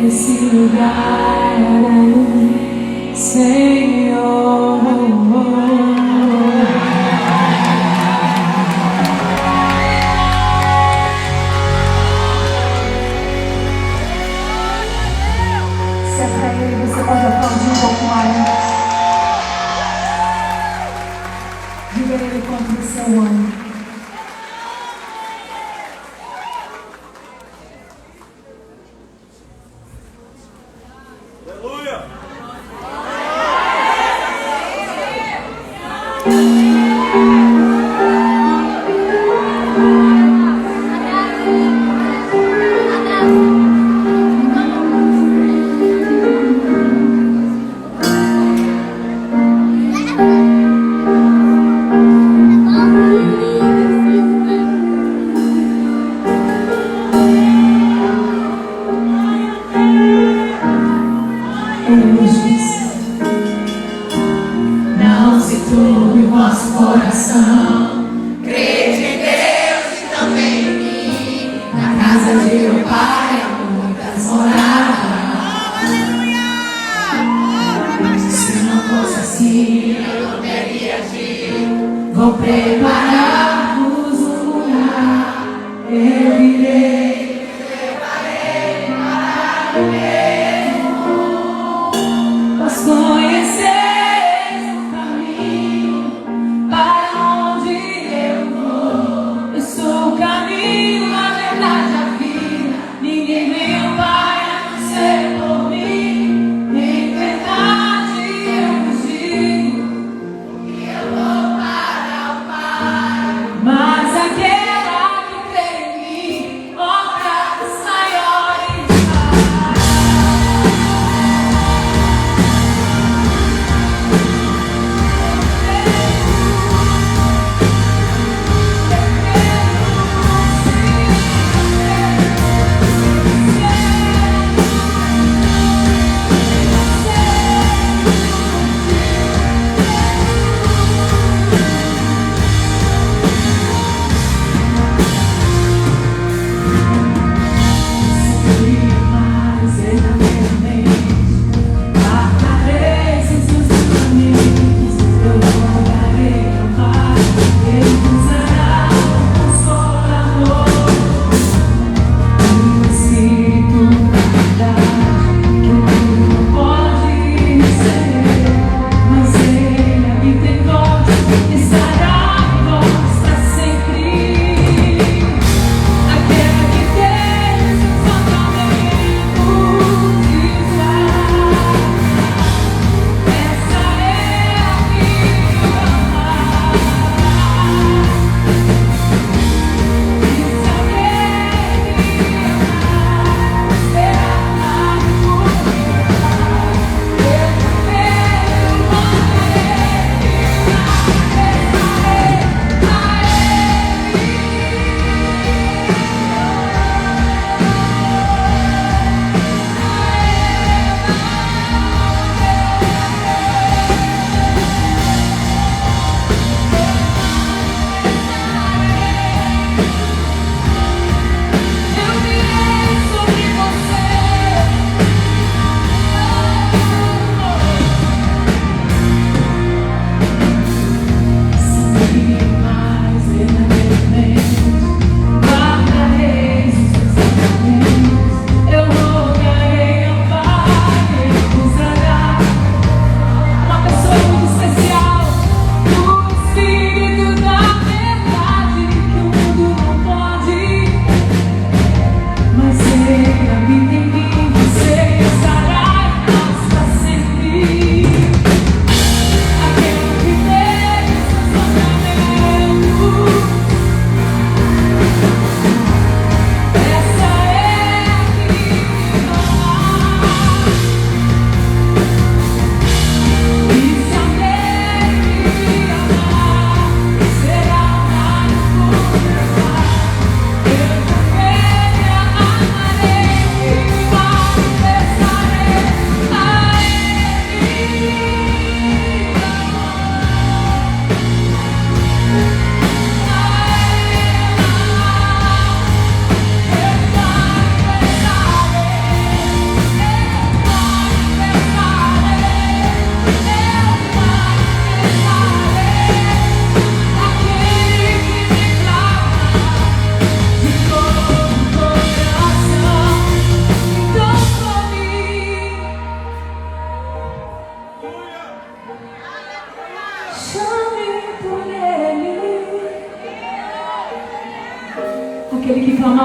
esse lugar, Senhor. Se é pra Ele, você pode aplaudir um pouco mais. Diga a Ele quanto você o ama. Não se turbe o vosso coração, crede em Deus e também em mim. Na casa de meu Pai há muitas moradas. Se não fosse assim, eu não teria dito. Vou preparar-vos um lugar. Eu irei, preparei para o mesmo. Pois conheceis o caminho para onde eu vou. Eu sou o caminho, a verdade, a vida. Ninguém vem ao Pai a não ser por mim. Em verdade eu vos digo que eu vou para o Pai. Mas aquela que crê em mim, obras maiores fará.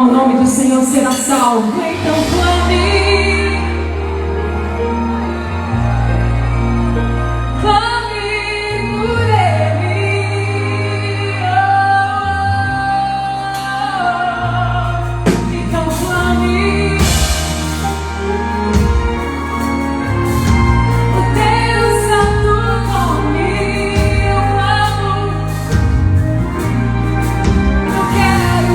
o nome do Senhor será salvo. Então clame, clame por Ele. Então clame. O teu santo nome eu amo. Eu quero.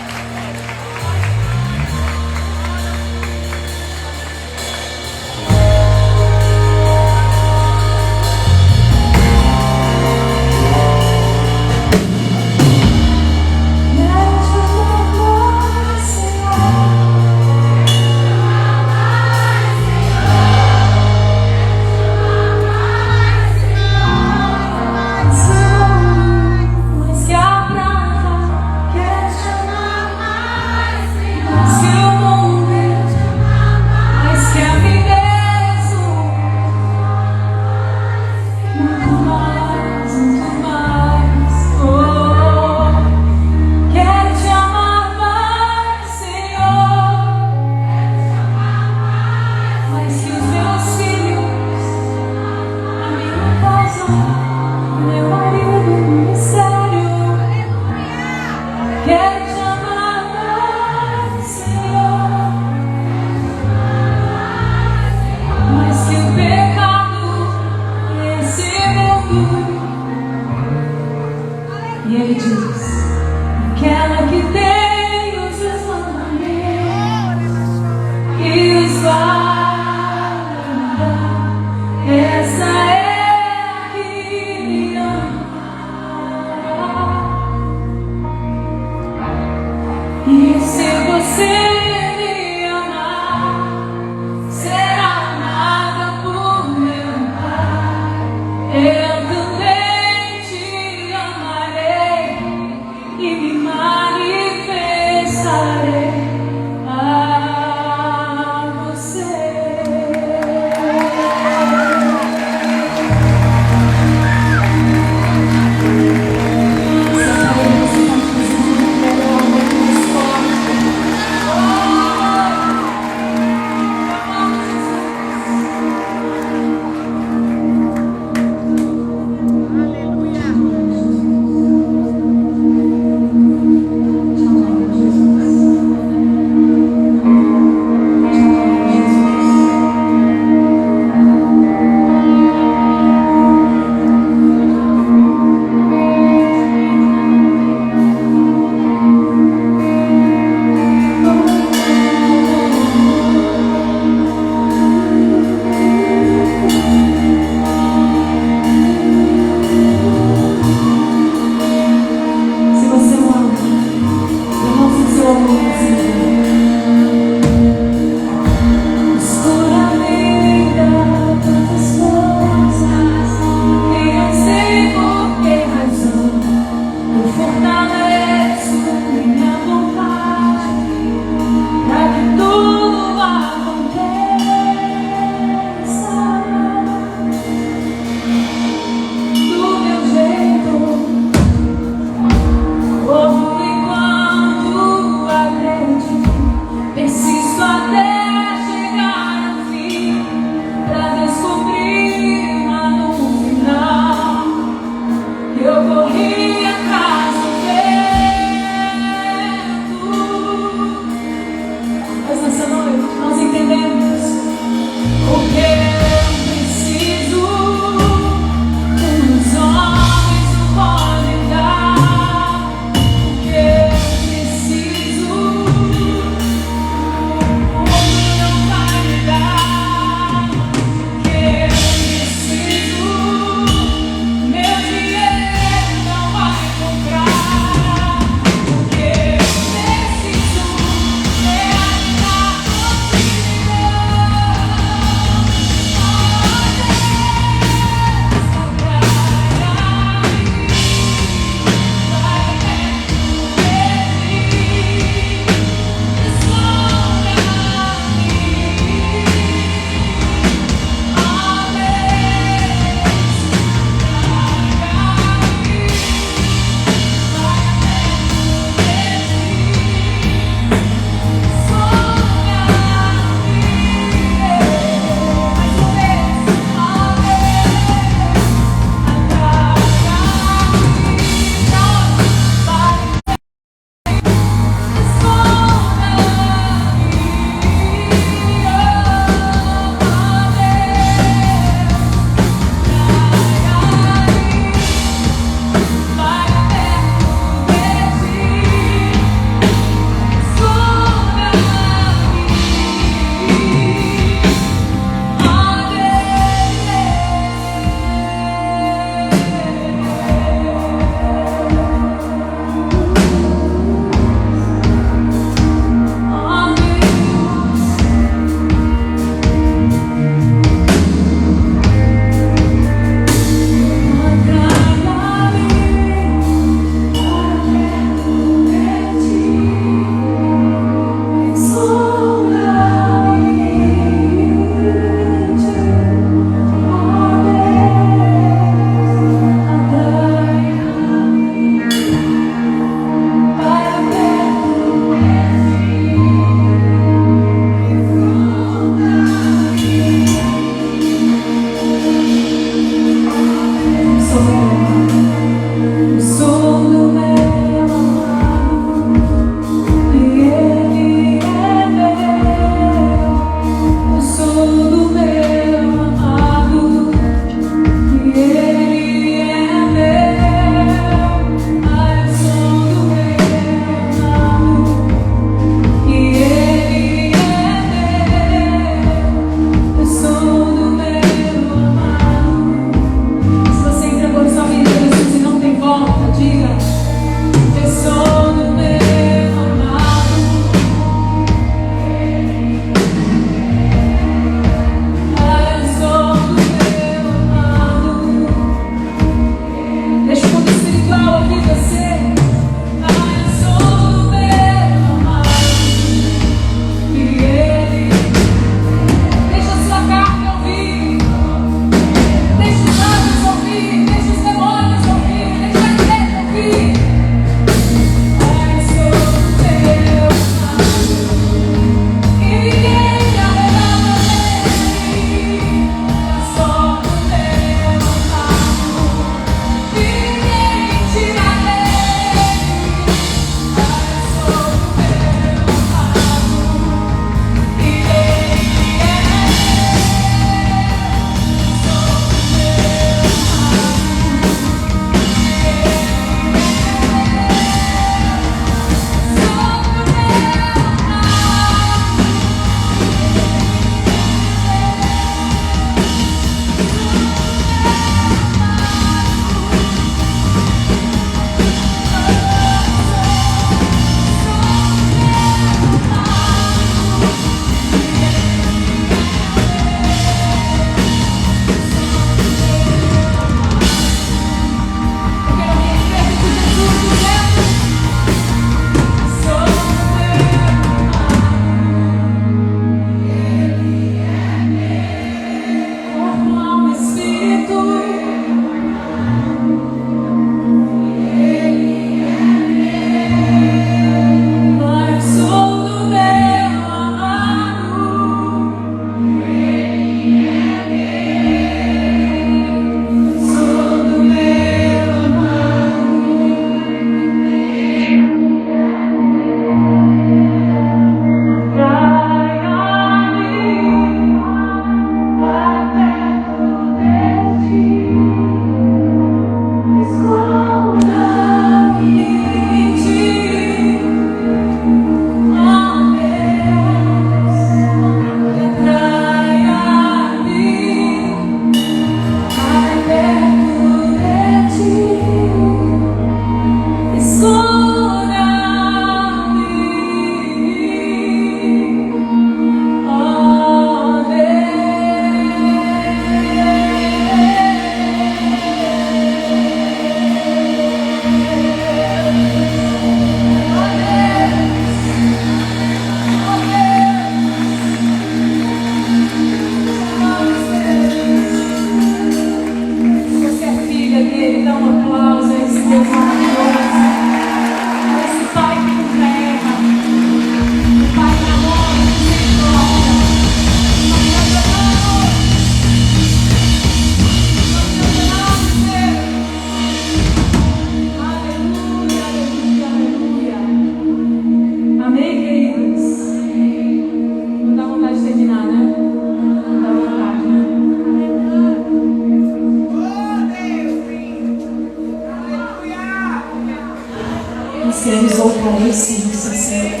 queremos voltar a esse Senhor.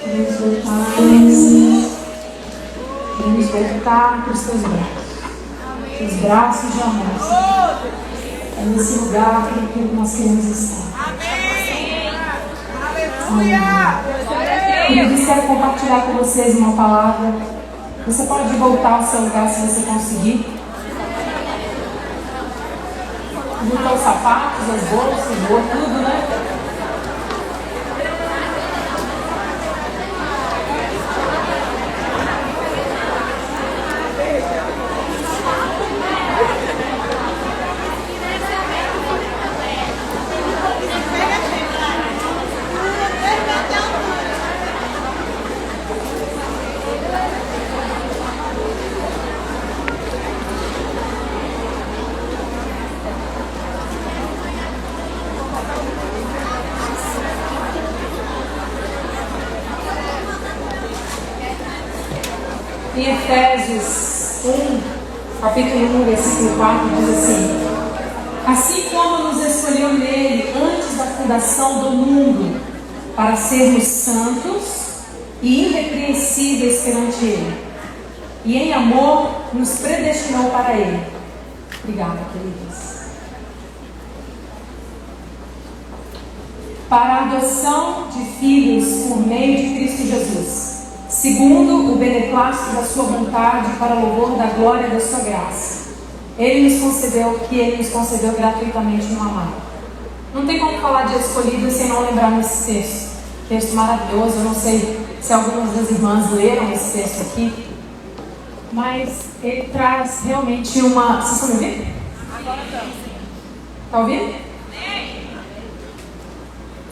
Queremos voltar a esse. Queremos voltar para os teus braços. Os braços de amor, Senhor. É nesse lugar que nós queremos estar. Aleluia! Eu quero compartilhar com vocês uma palavra. Você pode voltar ao seu lugar se você conseguir. Juntar os sapatos, as bolsas, tudo, né? Em Efésios 1, capítulo 1, versículo 4, diz assim: assim como nos escolheu nele antes da fundação do mundo, para sermos santos e irrepreensíveis perante ele, e em amor nos predestinou para ele. Obrigada, queridos. Para a adoção de filhos por meio de Cristo Jesus, segundo o beneplácito da sua vontade, para louvor da glória da sua graça. Ele nos concedeu gratuitamente no amado. Não tem como falar de escolhido sem não lembrar nesse texto. Texto maravilhoso. Eu não sei se algumas das irmãs leram esse texto aqui, mas ele traz realmente uma... Vocês estão me ouvindo? Agora estamos. Está ouvindo?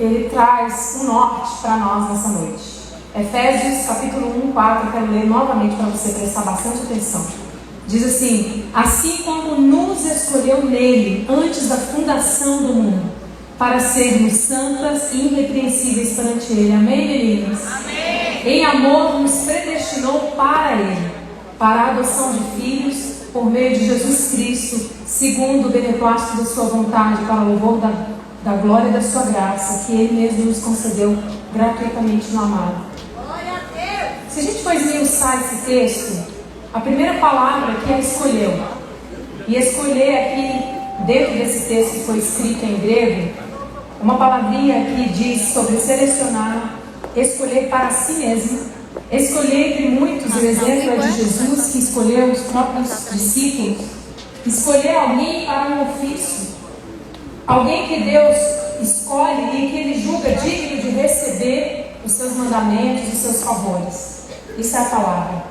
Ele traz um norte para nós nessa noite. Efésios capítulo 1, 4, quero ler novamente para você prestar bastante atenção. Diz assim: assim como nos escolheu nele antes da fundação do mundo, para sermos santas e irrepreensíveis perante ele. Amém, meninas? Amém. Em amor nos predestinou para ele, para a adoção de filhos por meio de Jesus Cristo, segundo o beneplácito da sua vontade, para o louvor da glória da sua graça, que ele mesmo nos concedeu gratuitamente no amado. Se a gente for esmiuçar esse texto, a primeira palavra aqui é escolheu. E escolher aqui, dentro desse texto que foi escrito em grego, uma palavrinha que diz sobre selecionar, escolher para si mesmo. Escolher entre muitos, o exemplo é de Jesus, que escolheu os próprios discípulos. Escolher alguém para um ofício. Alguém que Deus escolhe e que Ele julga digno de receber os seus mandamentos, os seus favores. Isso é a palavra.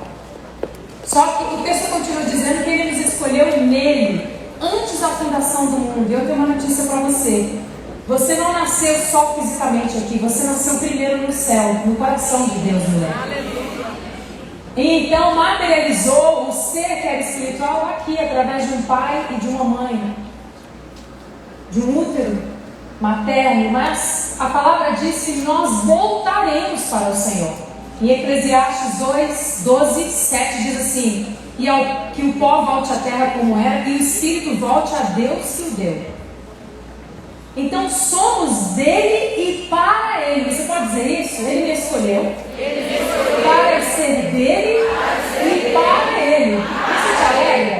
Só que o texto continua dizendo que Ele nos escolheu nele, antes da fundação do mundo. Eu tenho uma notícia para você. Você não nasceu só fisicamente aqui, você nasceu primeiro no céu, no coração de Deus, mulher. E então materializou o ser que era espiritual aqui, através de um pai e de uma mãe, de um útero materno. Mas a palavra diz que nós voltaremos para o Senhor. Em Eclesiastes 2, 12, 7 diz assim: que o pó volte à terra como era, e o espírito volte a Deus que o deu. Então somos dele e para ele. Você pode dizer isso? Ele me escolheu para ser dele e para ele. Isso te alegra?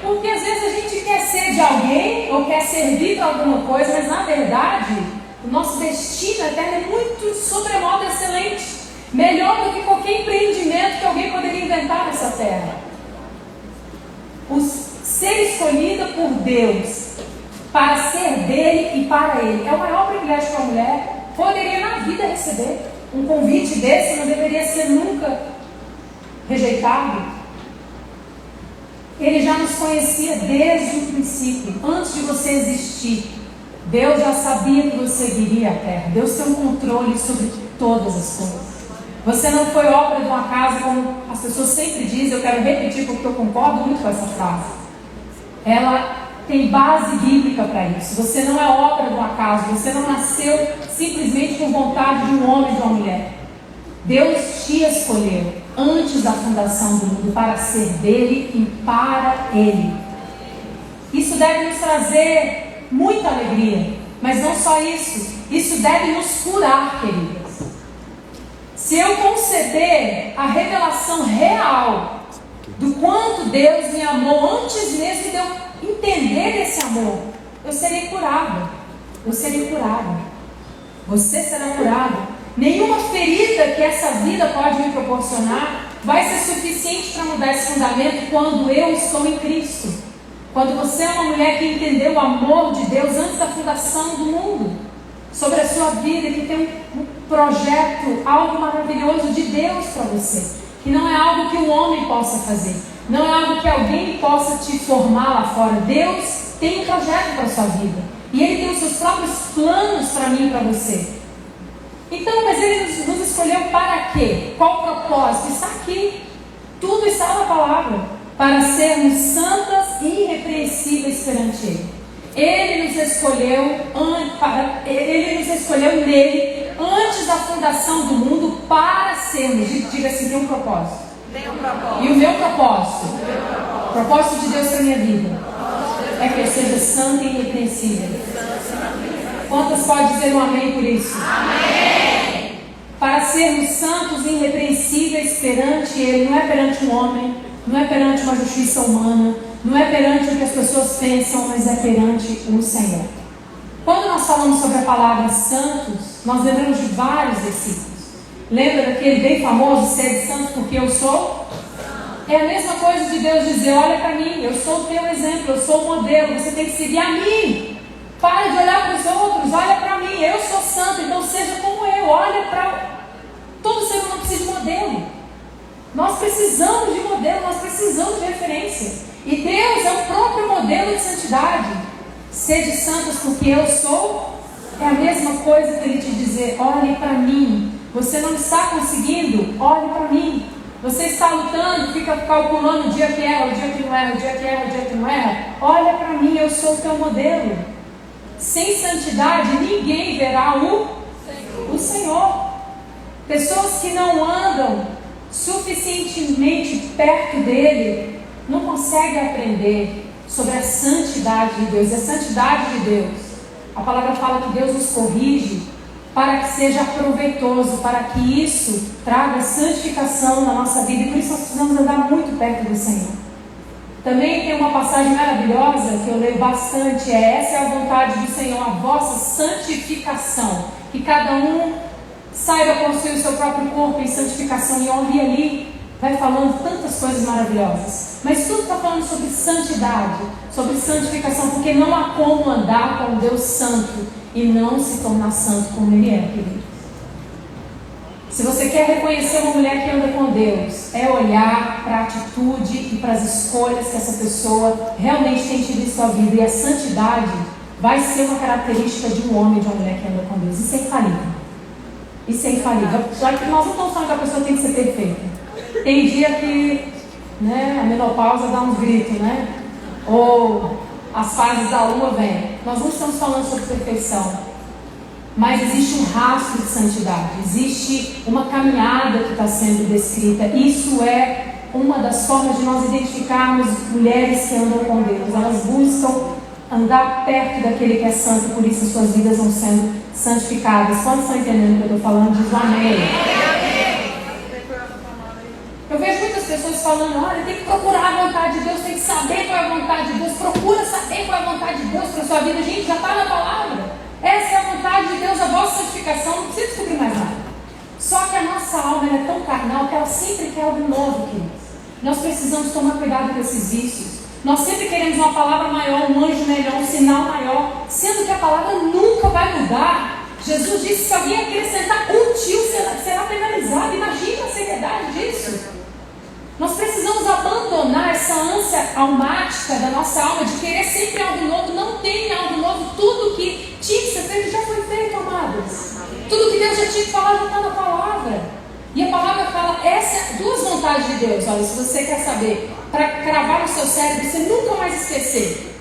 Porque às vezes a gente quer ser de alguém ou quer servir para alguma coisa, mas na verdade o nosso destino eterno é muito sobremodo excelente, melhor do que qualquer empreendimento que alguém poderia inventar nessa terra. Ser escolhida por Deus para ser dele e para ele é o maior privilégio que a mulher poderia na vida receber. Um convite desse não deveria ser nunca rejeitado. Ele já nos conhecia desde o princípio, antes de você existir. Deus já sabia que você viria à terra. Deus tem um controle sobre todas as coisas. Você não foi obra de um acaso, como as pessoas sempre dizem. Eu quero repetir porque eu concordo muito com essa frase. Ela tem base bíblica para isso. Você não é obra de um acaso. Você não nasceu simplesmente por vontade de um homem e de uma mulher. Deus te escolheu antes da fundação do mundo para ser dele e para ele. Isso deve nos trazer muita alegria. Mas não só isso, isso deve nos curar, queridas. Se eu conceder a revelação real do quanto Deus me amou antes mesmo de eu entender esse amor, eu serei curada. Eu serei curada. Você será curado. Nenhuma ferida que essa vida pode me proporcionar vai ser suficiente para mudar esse fundamento quando eu estou em Cristo. Quando você é uma mulher que entendeu o amor de Deus antes da fundação do mundo, sobre a sua vida, que tem um projeto, algo maravilhoso de Deus para você, que não é algo que um homem possa fazer, não é algo que alguém possa te formar lá fora. Deus tem um projeto para a sua vida, e Ele tem os seus próprios planos para mim e para você. Então, mas Ele nos escolheu para quê? Qual o propósito? Está aqui, tudo está na palavra, para sermos santas e irrepreensíveis perante Ele. Ele nos escolheu nele antes da fundação do mundo para sermos, diga assim, tem um propósito. E o meu propósito, o propósito de Deus para a minha vida, é que eu seja santa e irrepreensível. Quantas podem dizer um amém por isso? Amém! Para sermos santos e irrepreensíveis perante Ele, não é perante um homem, não é perante uma justiça humana, não é perante o que as pessoas pensam, mas é perante o Senhor. Quando nós falamos sobre a palavra santos, nós lembramos de vários versículos. Lembra daquele bem famoso, sede santos porque eu sou? É a mesma coisa de Deus dizer, olha para mim, eu sou o teu exemplo, eu sou o modelo, você tem que seguir a mim. Para de olhar para os outros, olha para mim, eu sou santo, então seja como eu. Olha para... Todo ser humano precisa de modelo. Nós precisamos de modelo, nós precisamos de referência. E Deus é o próprio modelo de santidade. Sede santos porque eu sou. É a mesma coisa que Ele te dizer, olhe para mim. Você não está conseguindo? Olhe para mim. Você está lutando, fica calculando o dia que é, o dia que não é, o dia que é, o dia que não é. Olha para mim, eu sou o teu modelo. Sem santidade ninguém verá o Senhor. Pessoas que não andam suficientemente perto dele não conseguem aprender sobre a santidade de Deus. E a santidade de Deus, a palavra fala que Deus nos corrige para que seja proveitoso, para que isso traga santificação na nossa vida. E por isso nós precisamos andar muito perto do Senhor. Também tem uma passagem maravilhosa que eu leio bastante, essa é a vontade do Senhor, a vossa santificação, que cada um saiba construir o seu próprio corpo em santificação e honra. E ali vai falando tantas coisas maravilosas, mas tudo está falando sobre santidade, sobre santificação, porque não há como andar com Deus santo e não se tornar santo como Ele é, querido. Se você quer reconhecer uma mulher que anda com Deus, é olhar para a atitude e para as escolhas que essa pessoa realmente tem tido em sua vida. E a santidade vai ser uma característica de um homem e de uma mulher que anda com Deus. Isso é infalível. Isso é infalível. Já que nós não estamos falando que a pessoa tem que ser perfeita. Tem dia que a menopausa dá uns gritos, ou as fases da lua vêm. Nós não estamos falando sobre perfeição. Mas existe um rastro de santidade, existe uma caminhada que está sendo descrita. Isso é uma das formas de nós identificarmos mulheres que andam com Deus. Elas buscam andar perto daquele que é santo, por isso as suas vidas vão sendo santificadas. Quantos estão entendendo o que eu estou falando? Diz amém. Eu vejo muitas pessoas falando, olha, tem que procurar a vontade de Deus, tem que saber qual é a vontade de Deus, procura saber qual é a vontade de Deus para a sua vida. Gente, já está na palavra. Essa é a vontade de Deus, a vossa santificação, não precisa descobrir mais nada. Só que a nossa alma é tão carnal que ela sempre quer algo novo, queridos. Nós precisamos tomar cuidado com esses vícios. Nós sempre queremos uma palavra maior, um anjo melhor, um sinal maior, sendo que a palavra nunca vai mudar. Jesus disse que se alguém acrescentar um tio será penalizado. Imagina a seriedade disso. Nós precisamos abandonar essa ânsia almática da nossa alma de querer sempre algo novo. Não tem algo novo. Tudo que tinha que ser feito já foi feito, amados. Tudo que Deus já tinha que falar já está na palavra. E a palavra fala, duas vontades de Deus. Olha, se você quer saber, para cravar no seu cérebro, você nunca mais esquecer.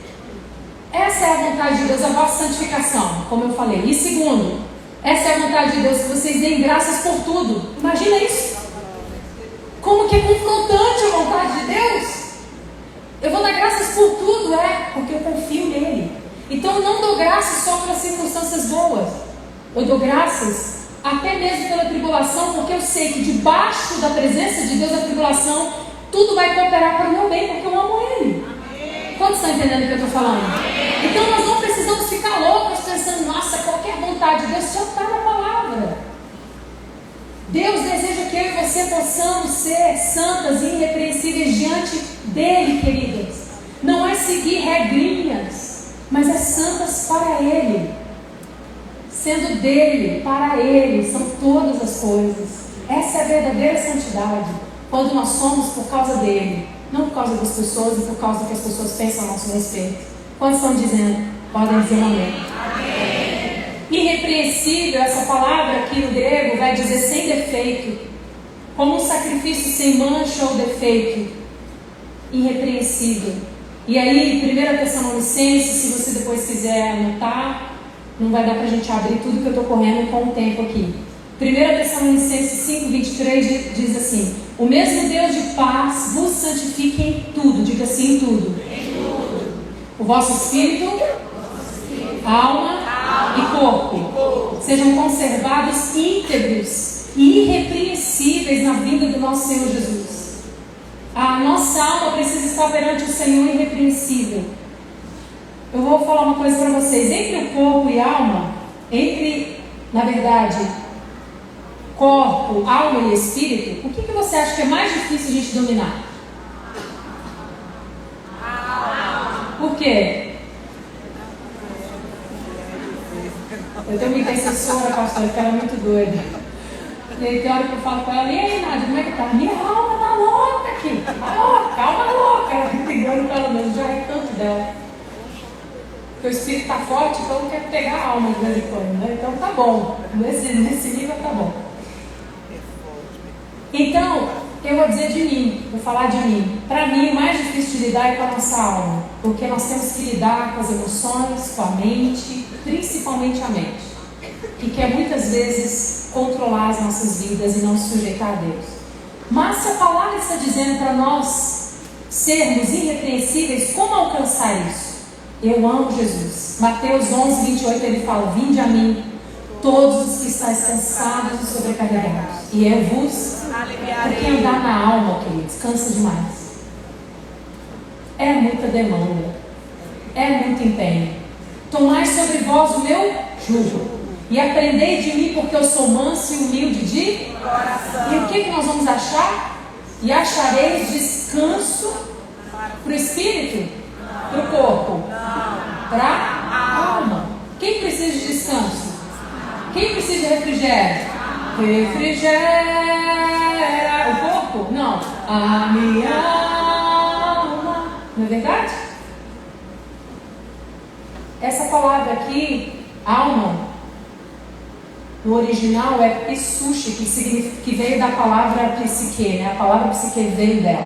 Essa é a vontade de Deus, a vossa santificação, como eu falei. E segundo, essa é a vontade de Deus, que vocês deem graças por tudo. Imagina isso. Como que é confrontante a vontade de Deus? Eu vou dar graças por tudo, porque eu confio nele. Então eu não dou graças só pelas circunstâncias boas. Eu dou graças até mesmo pela tribulação, porque eu sei que debaixo da presença de Deus, a tribulação, tudo vai cooperar para o meu bem, porque eu amo Ele. Quantos estão entendendo o que eu estou falando? Então nós não precisamos ficar loucos pensando, nossa, qualquer vontade de Deus já está na palavra. Deus deseja que eu e você possamos ser santas e irrepreensíveis diante dEle, queridas. Não é seguir regrinhas, mas é santas para Ele. Sendo dEle, para Ele, são todas as coisas. Essa é a verdadeira santidade. Quando nós somos por causa dEle, não por causa das pessoas e por causa do que as pessoas pensam a nosso respeito. Quantos estão dizendo? Podem dizer amém. Amém. Irrepreensível, essa palavra aqui no grego vai dizer sem defeito, como um sacrifício sem mancha ou defeito. Irrepreensível. E aí, 1 Tessalonicenses, se você depois quiser anotar, não vai dar para a gente abrir tudo que eu estou correndo com o tempo aqui. 1 Tessalonicenses 5:23 diz assim: o mesmo Deus de paz vos santifique em tudo, diga assim, em tudo. O vosso espírito, alma e corpo sejam conservados íntegros e irrepreensíveis na vinda do nosso Senhor Jesus. A nossa alma precisa estar perante o Senhor irrepreensível. Eu vou falar uma coisa para vocês. Entre o corpo e alma, na verdade, corpo, alma e espírito, o que você acha que é mais difícil a gente dominar? Por quê? Eu tenho uma intercessora, pastor, que ela é muito doida. E aí tem hora que eu falo com ela, e aí, Nádia, como é que tá? Minha alma tá louca aqui. Tá louca, calma louca. Ela fica brigando com ela mesmo, já é tanto dela. Porque o espírito está forte, então não quer pegar a alma de vez em quando, né? Então tá bom, nesse nível tá bom. Então, eu vou dizer de mim, vou falar de mim. Para mim, o mais difícil de lidar é com a nossa alma, porque nós temos que lidar com as emoções, com a mente, principalmente a mente, que quer muitas vezes controlar as nossas vidas e não se sujeitar a Deus. Mas se a palavra está dizendo para nós sermos irrepreensíveis, como alcançar isso? Eu amo Jesus. Mateus 11:28 ele fala: vinde a mim, todos os que estáis cansados e sobrecarregados, e eu vos aliviarei. Porque andar na alma, queridos, cansa demais. É muita demanda, é muito empenho. Tomai sobre vós o meu jugo e aprendei de mim, porque eu sou manso e humilde de coração. E o que nós vamos achar? E achareis descanso para o espírito, para o corpo, para a alma. Quem precisa de descanso? Quem precisa de refrigério? Refrigera o corpo? Não. A minha alma. Não é verdade? Essa palavra aqui, alma, no original é psuche, que veio da palavra psique, né? A palavra psique veio dela.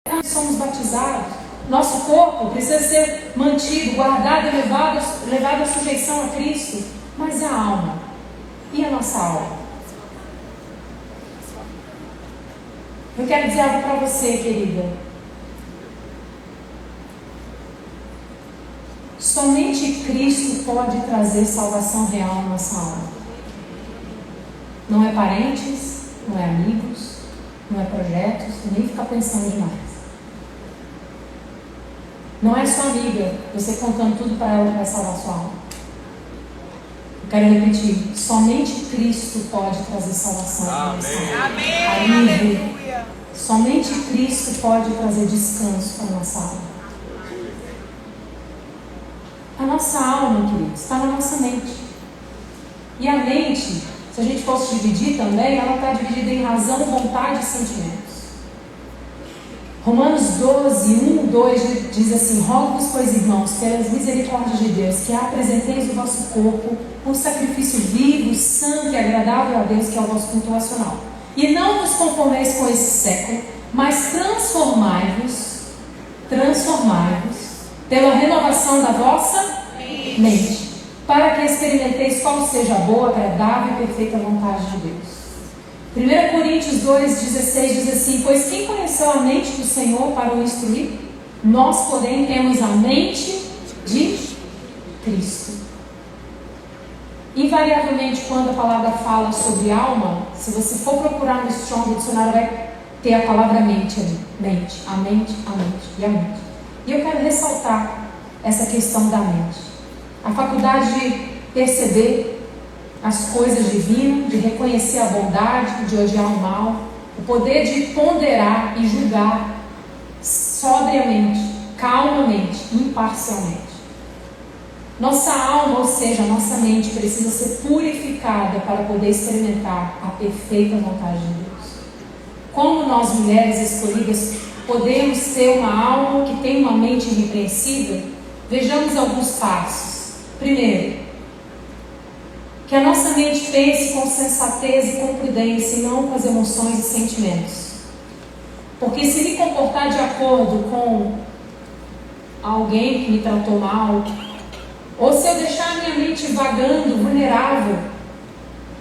Nós somos batizados. Nosso corpo precisa ser mantido, guardado, levado à sujeição a Cristo. Mas a alma? E a nossa alma? Eu quero dizer algo para você, querida. Somente Cristo pode trazer salvação real à nossa alma. Não é parentes, não é amigos, não é projetos, nem ficar pensando demais. Não é sua amiga, você contando tudo para ela que vai salvar sua alma. Eu quero repetir, somente Cristo pode trazer salvação à nossa alma. Amém. Somente Cristo pode trazer descanso para a nossa alma. A nossa alma, queridos, está na nossa mente. E a mente, se a gente fosse dividir também, ela está dividida em razão, vontade e sentimentos. Romanos 12:1-2 diz assim: rogo-vos, pois, irmãos, pelas misericórdias de Deus, que apresenteis o vosso corpo um sacrifício vivo, santo e agradável a Deus, que é o vosso culto racional. E não vos conformeis com esse século, mas transformai-vos pela renovação da vossa mente, para que experimenteis qual seja a boa, agradável e perfeita vontade de Deus. 1 Coríntios 2:16 diz assim: pois quem conheceu a mente do Senhor para o instruir? Nós, porém, temos a mente de Cristo. Invariavelmente, quando a palavra fala sobre alma, se você for procurar no Strong, o dicionário vai ter a palavra mente ali. Mente, a mente, a mente e a mente. E eu quero ressaltar essa questão da mente. A faculdade de perceber as coisas divinas, de reconhecer a bondade, de odiar o mal, o poder de ponderar e julgar sobriamente, calmamente, imparcialmente. Nossa alma, ou seja, a nossa mente, precisa ser purificada para poder experimentar a perfeita vontade de Deus. Como nós, mulheres escolhidas, podemos ter uma alma que tem uma mente irrepreensível? Vejamos alguns passos. Primeiro, que a nossa mente pense com sensatez e com prudência, e não com as emoções e sentimentos. Porque se me comportar de acordo com alguém que me tratou mal, ou se eu deixar a minha mente vagando, vulnerável,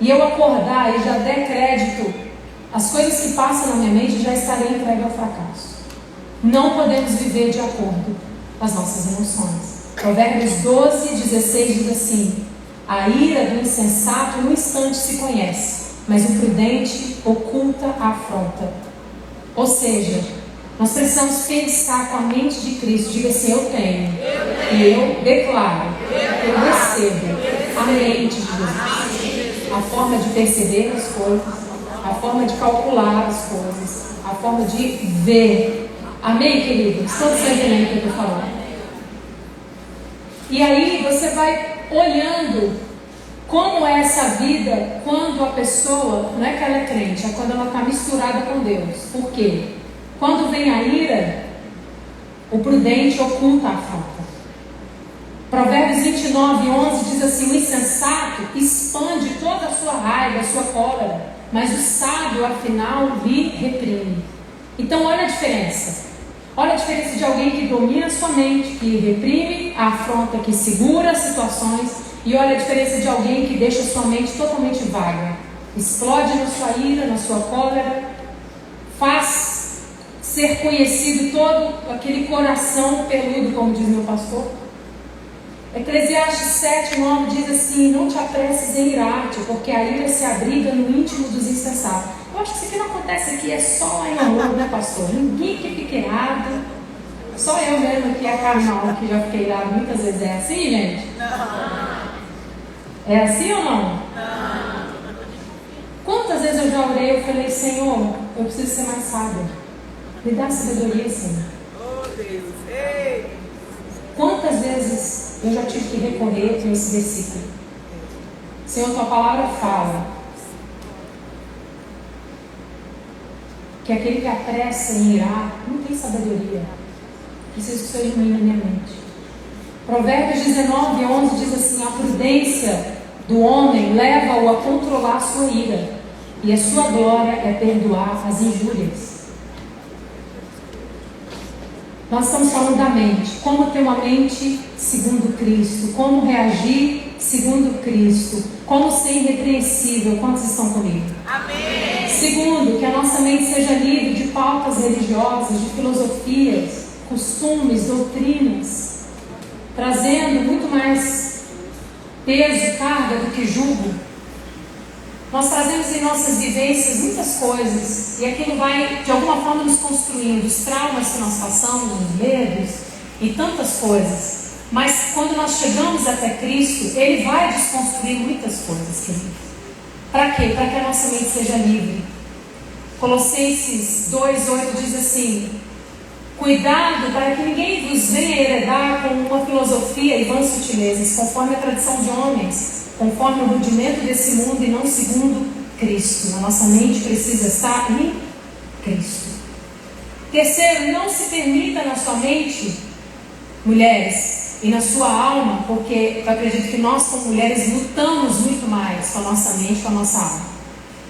e eu acordar e já der crédito, as coisas que passam na minha mente, já estarei entregue ao fracasso. Não podemos viver de acordo com as nossas emoções. Provérbios 12:16 diz assim: a ira do insensato no instante se conhece, mas o prudente oculta a afronta. Ou seja, nós precisamos pensar com a mente de Cristo. Diga assim: eu tenho, eu declaro, eu recebo a mente de Jesus. A forma de perceber as coisas, a forma de calcular as coisas, a forma de ver. Amém, queridos? Todos estão entendendo o que eu estou falando? E aí você vai olhando como é essa vida quando a pessoa, não é que ela é crente, é quando ela está misturada com Deus. Por quê? Quando vem a ira, o prudente oculta a afronta. Provérbios 29:11 diz assim: o insensato expande toda a sua raiva, a sua cólera, mas o sábio, afinal, lhe reprime. Então olha a diferença. Olha a diferença de alguém que domina a sua mente, que reprime a afronta, que segura as situações. E olha a diferença de alguém que deixa a sua mente totalmente vaga. Explode na sua ira, na sua cólera, faz ser conhecido todo aquele coração peludo, como diz meu pastor. Eclesiastes 7:9 diz assim: não te apresses em irar-te, porque a ira se abriga no íntimo dos insensatos. Eu acho que isso aqui não acontece aqui, é só lá em amor, né, pastor? Ninguém que fica irado. Só eu mesmo que é carnal, que já fiquei irado muitas vezes. É assim, gente? Não. É assim ou não? Não. Quantas vezes eu já orei e falei: Senhor, eu preciso ser mais sábio. Me dá sabedoria, Senhor. Oh, Deus. Ei. Quantas vezes eu já tive que recorrer a esse versículo? Senhor, tua palavra fala que aquele que apressa em irar não tem sabedoria. Preciso que o Senhor ilumine na minha mente. Provérbios 19:11 diz assim: a prudência do homem leva-o a controlar a sua ira, e a sua glória é perdoar as injúrias. Nós estamos falando da mente. Como ter uma mente segundo Cristo. Como reagir segundo Cristo. Como ser irrepreensível. Quantos estão comigo? Amém. Segundo, que a nossa mente seja livre de pautas religiosas, de filosofias, costumes, doutrinas, trazendo muito mais peso e carga do que julgo. Nós trazemos em nossas vivências muitas coisas, e aquilo vai de alguma forma nos construindo, os traumas que nós passamos, os medos e tantas coisas. Mas quando nós chegamos até Cristo, Ele vai desconstruir muitas coisas, queridos. Para quê? Para que a nossa mente seja livre. Colossenses 2:8 diz assim: cuidado para que ninguém vos venha heredar com uma filosofia e vãs sutilezas, conforme a tradição de homens, conforme o rudimento desse mundo e não segundo Cristo. A nossa mente precisa estar em Cristo. Terceiro, não se permita na sua mente, mulheres, e na sua alma, porque eu acredito que nós como mulheres lutamos muito mais com a nossa mente, com a nossa alma.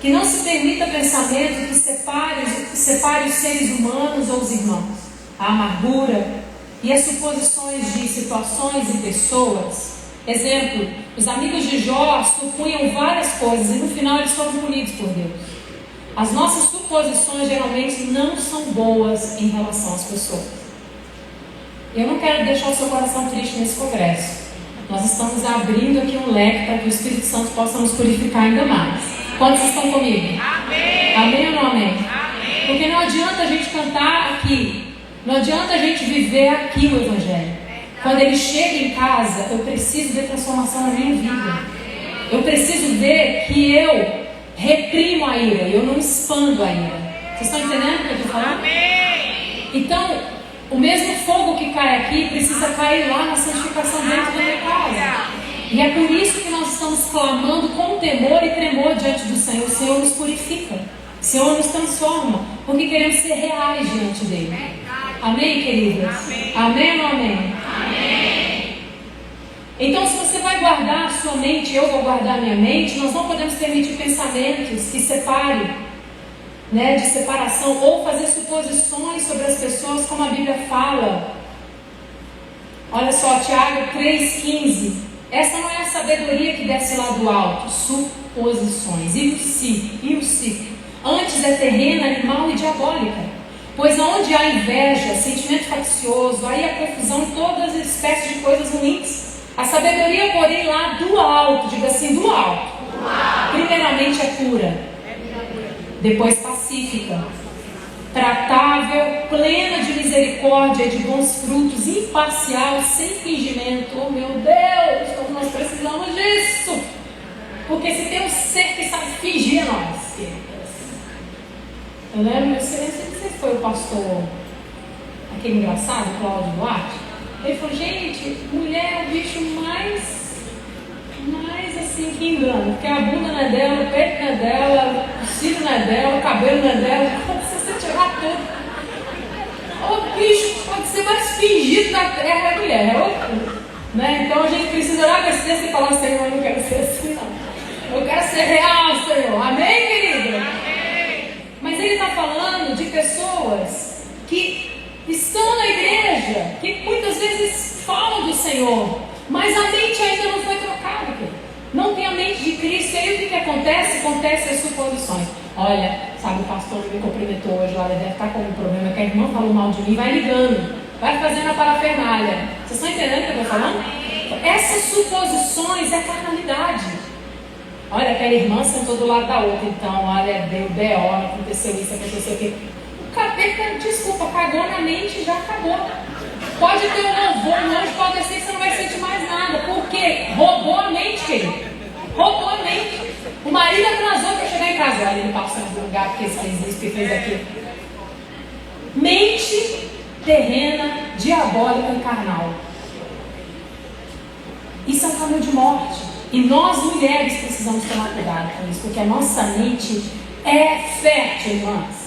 Que não se permita pensamento que separe os seres humanos ou os irmãos. A amargura e as suposições de situações e pessoas. Exemplo, os amigos de Jó supunham várias coisas e no final eles foram punidos por Deus. As nossas suposições geralmente não são boas em relação às pessoas. Eu não quero deixar o seu coração triste nesse congresso, nós estamos abrindo aqui um leque para que o Espírito Santo possa nos purificar ainda mais. Quantos estão comigo? Amém. Amém ou não amém? Amém. Porque não adianta a gente cantar aqui, não adianta a gente viver aqui o Evangelho. Quando ele chega em casa, eu preciso ver transformação na minha vida. Eu preciso ver que eu reprimo a ira e eu não expando a ira. Vocês estão entendendo o que eu estou falando? Amém. Então, o mesmo fogo que cai aqui precisa cair lá na santificação dentro da minha casa. E é por isso que nós estamos clamando com temor e tremor diante do Senhor. O Senhor nos purifica, o Senhor nos transforma, porque queremos ser reais diante dele. Amém, queridas? Amém ou não amém? Amém. Então, se você vai guardar a sua mente, eu vou guardar a minha mente, nós não podemos permitir pensamentos que separem, de separação, ou fazer suposições sobre as pessoas, como a Bíblia fala. Olha só, Tiago 3,15. Essa não é a sabedoria que desce lá do alto, suposições, e o si. Antes é terrena, animal e diabólica. Pois onde há inveja, sentimento faccioso, aí há confusão em todas as espécies de coisas ruins. A sabedoria, porém, lá do alto, diga assim, do alto. Primeiramente é pura, depois pacífica, tratável, plena de misericórdia e de bons frutos, imparcial, sem fingimento. Oh meu Deus, como nós precisamos disso! Porque se tem um ser que sabe fingir, nós. Eu lembro, eu sei se foi o pastor, aquele engraçado, Cláudio Duarte. Ele falou, gente, mulher é o bicho mais assim que engana, porque a bunda não é dela, o peito não é dela, o cílio não é dela, o cabelo não é dela. Se você tirar tudo, o bicho pode ser mais fingido da terra, a mulher, é outro, Então a gente precisa orar para esse e falar, Senhor, eu não quero ser assim, não. Eu quero ser real, Senhor. Amém, querida? Amém. Mas ele está falando de pessoas que estão na igreja, que muitas vezes falam do Senhor, mas a mente ainda não foi trocada, querido. Não tem a mente de Cristo. E aí o que acontece? Acontece as suposições. Olha, sabe, o pastor me cumprimentou hoje, olha, deve estar com um problema, que a irmã falou mal de mim, vai ligando, vai fazendo a parafernália. Vocês estão entendendo o que eu estou falando? Essas suposições é carnalidade. Olha, aquela irmã sentou do lado da outra, então, olha, deu B.O., aconteceu isso, aconteceu aquilo. O capeta, desculpa, cagou na mente e já acabou. Pode ter um louvor, um anjo pode descer, você não vai sentir mais nada. Por quê? Roubou a mente, querido. Roubou a mente. O marido atrasou para chegar em casa. Olha, ele passou no lugar porque fez isso, que fez aquilo. Mente terrena, diabólica e carnal. Isso é um caminho de morte. E nós, mulheres, precisamos tomar cuidado com isso, porque a nossa mente é fértil, irmãs.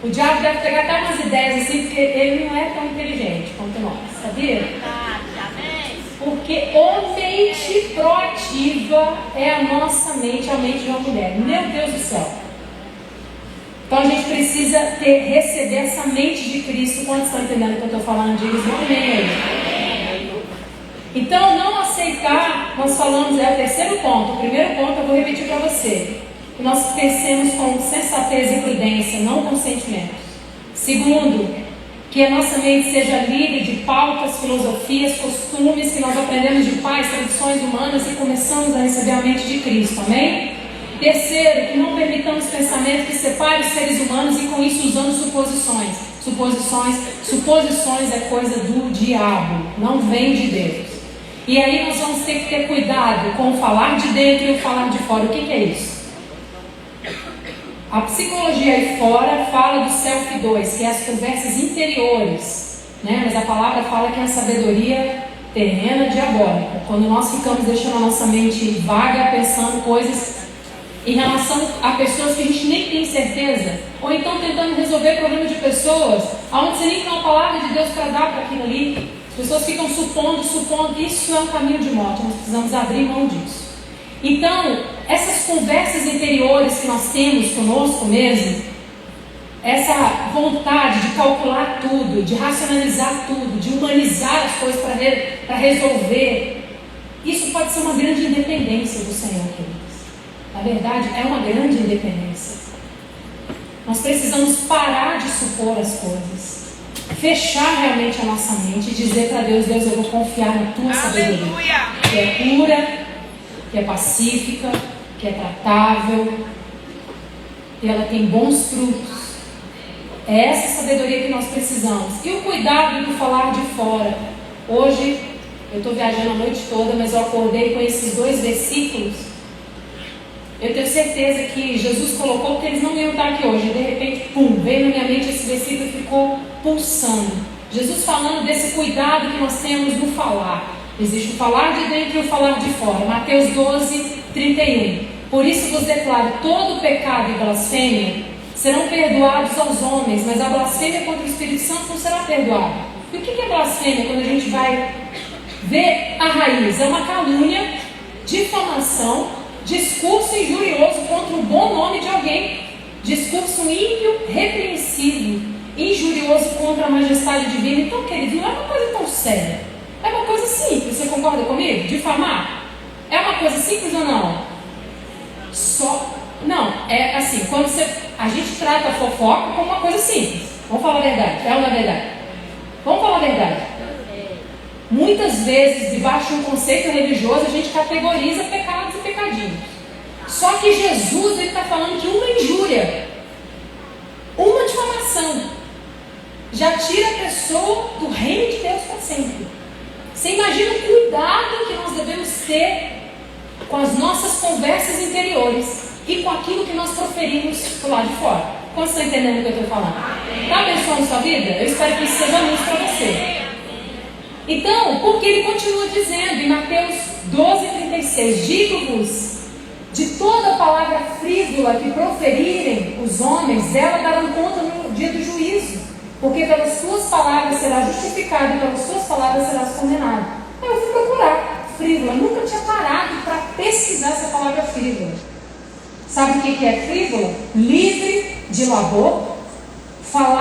O diabo deve pegar até umas ideias assim, porque ele não é tão inteligente quanto nós, sabia? Porque a mente proativa é a nossa mente, a mente de uma mulher. Meu Deus do céu. Então a gente precisa receber essa mente de Cristo. Quantos estão entendendo o que eu estou falando? Diga um amém. Então, não aceitar, nós falamos, é o terceiro ponto. O primeiro ponto eu vou repetir para você. Que nós pensemos com sensatez e prudência, não com sentimentos. Segundo, que a nossa mente seja livre de pautas, filosofias, costumes que nós aprendemos de pais, tradições humanas e começamos a receber a mente de Cristo, amém? Terceiro, que não permitamos pensamentos que separem os seres humanos e com isso usamos suposições. Suposições é coisa do diabo, não vem de Deus. E aí nós vamos ter que ter cuidado com o falar de dentro e o falar de fora. O que é isso? A psicologia aí fora fala do self-2, que é as conversas interiores, Mas a palavra fala que é a sabedoria terrena diabólica. Quando nós ficamos deixando a nossa mente vaga, pensando coisas em relação a pessoas que a gente nem tem certeza, ou então tentando resolver problemas de pessoas, onde você nem tem uma palavra de Deus para dar para aquilo ali. As pessoas ficam supondo, isso é um caminho de morte. Nós precisamos abrir mão disso. Então, essas conversas interiores que nós temos conosco mesmo, essa vontade de calcular tudo, de racionalizar tudo, de humanizar as coisas para resolver, isso pode ser uma grande independência do Senhor, queridos. Na verdade, é uma grande independência. Nós precisamos parar de supor as coisas. fechar realmente a nossa mente e dizer para Deus: Deus, eu vou confiar na tua sabedoria, que é pura, que é pacífica, que é tratável, e ela tem bons frutos. É essa sabedoria que nós precisamos. E o cuidado do falar de fora. Hoje, eu estou viajando a noite toda, mas eu acordei com esses 2 versículos. Eu tenho certeza que Jesus colocou porque eles não iam estar aqui hoje. De repente, pum, veio na minha mente esse versículo e ficou pulsando. Jesus falando desse cuidado que nós temos no falar. Existe o falar de dentro e o falar de fora. Mateus 12, 31. Por isso vos declaro: todo pecado e blasfêmia serão perdoados aos homens, mas a blasfêmia contra o Espírito Santo não será perdoada. E o que é blasfêmia? Quando a gente vai ver a raiz, é uma calúnia, difamação, discurso injurioso contra o bom nome de alguém, discurso ímpio, repreensível, injurioso contra a majestade divina. Então, querido, não é uma coisa tão séria, é uma coisa simples. Você concorda comigo? Difamar é uma coisa simples ou não? Não, é assim, quando a gente trata a fofoca como uma coisa simples. Vamos falar a verdade, é ou não é verdade? Vamos falar a verdade. Muitas vezes, debaixo de um conceito religioso, a gente categoriza pecados e pecadinhos. Só que Jesus está falando que uma injúria, uma difamação, já tira a pessoa do reino de Deus para sempre. Você imagina o cuidado que nós devemos ter com as nossas conversas interiores e com aquilo que nós proferimos do lado de fora. Como você está entendendo o que eu estou falando? Está abençoando sua vida? Eu espero que isso seja luz para você. Então, porque ele continua dizendo em Mateus 12:36: digo-vos, de toda palavra frívola que proferirem os homens, dela darão conta no dia do juízo, porque pelas suas palavras será justificado e pelas suas palavras será condenado. Eu fui procurar frívola, nunca tinha parado para pesquisar essa palavra frívola. Sabe o que é frívola? Livre de labor, falar